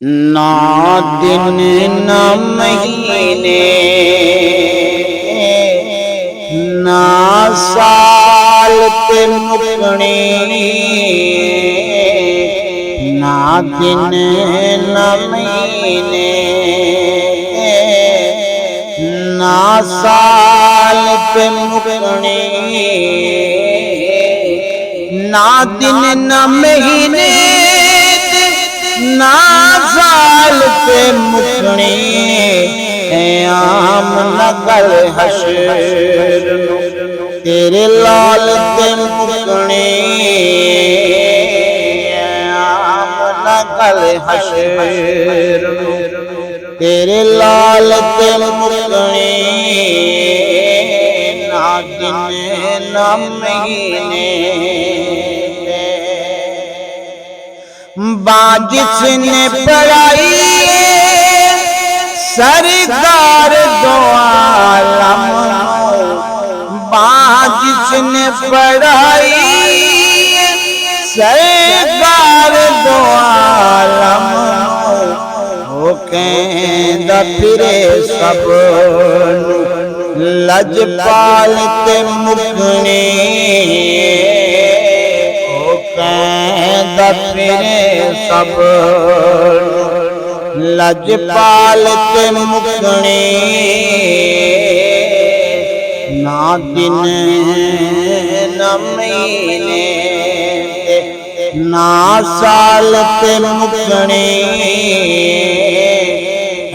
ना दिन न महीने ना साल ते मुकने, ना दिन न महीने ना साल ते मुकने, ना दिन न महीने ना साल ते मुकने, आम नगल हशर तेरे लाल ते मुकने, आम नगल हशर तेरे लाल ते मुकने, ना दिन न महीने बाजिश ने पढ़ाई सरकार दो आलम, बाजिश ने पढ़ाई सरकार दो आलम, वो कहंदा फिरे सब लजपाल ते मुकने, फिरे सब लजपाल ते मुकने, ना दिन न महीने ना साल ते मुकने,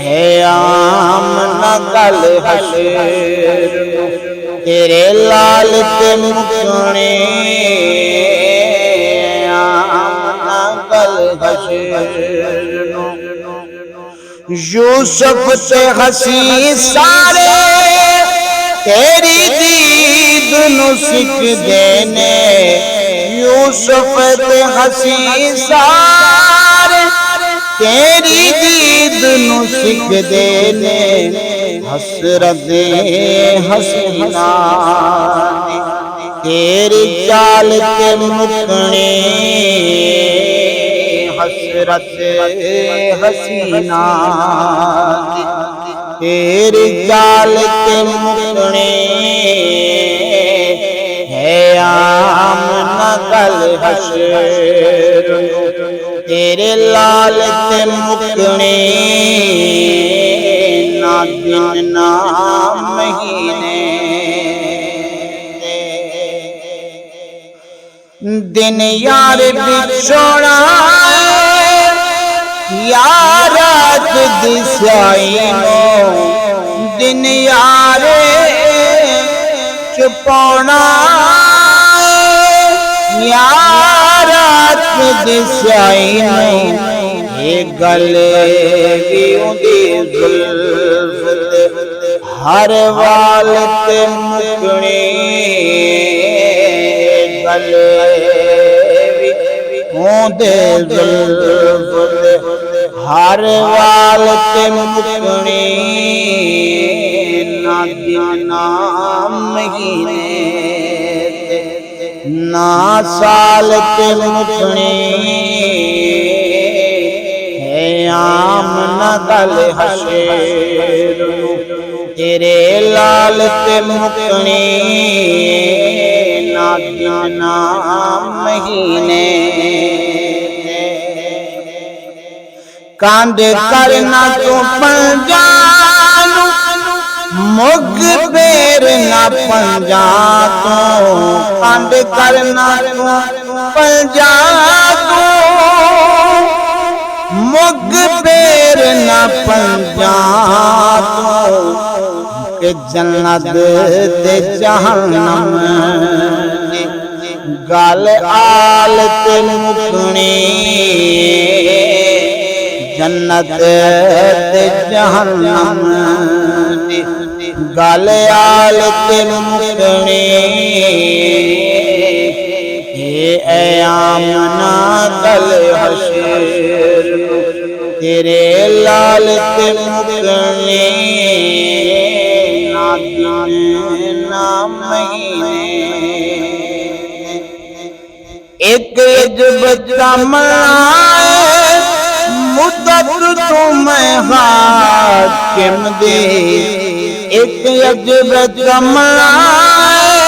है आम नगल हशर तेरे लाल ते मुकने, यूसुफ से हसी सारे तेरी दीद नु सिख देने, यूसुफ ते हसी सारे तेरी दीद नु सिख देने, हसरत हसीना तेरी चाल ते मुकने, हसरत हसीना तेरी चाल ते मुकने, है आम नगल हशर तेरे लाल ते मुकने, ना दिन ना महीने दिन यार बिछोड़ा यार रात दिशाइनो, दिन यारे चुपौना यार रात दिशाइनो, ये गले भी उदी जुल्फ हर वाल ते मुकने, होंदे जुल्फ हर वाल ते मुकने, ना दिन ना महीने ना साल ते मुकने, है आम नगल हशर तेरे लाल ते मुकने, ना दिन ना महीने कांड करना तू पंजानू मुग बेर ना पंजा तो, कांड करना तू पंजानू मुग बेर ना पंजा तो, के जन्नत ते जहन्नम गल आल ते मुकने, जन्नत ते जहन्नम गल आल ते मुकने, ये आम नगल हशर तेरे लाल ते मुकने, ना दिन ना महीने एक अजब तमन्ना मुद्दत मैं हाकिम दे एक अजब कमाए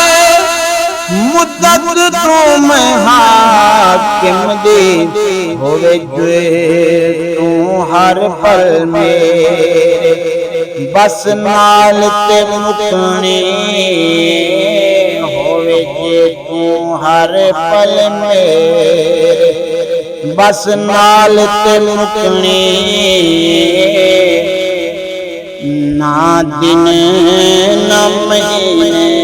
मुद्दत तू मैं हाकिम दे होवे जुए तू हर पल मेरे बस नाल ते मुकनी होवे जे तू हर पल मेरे बस नाल ते मुकनी ना दिन न महीने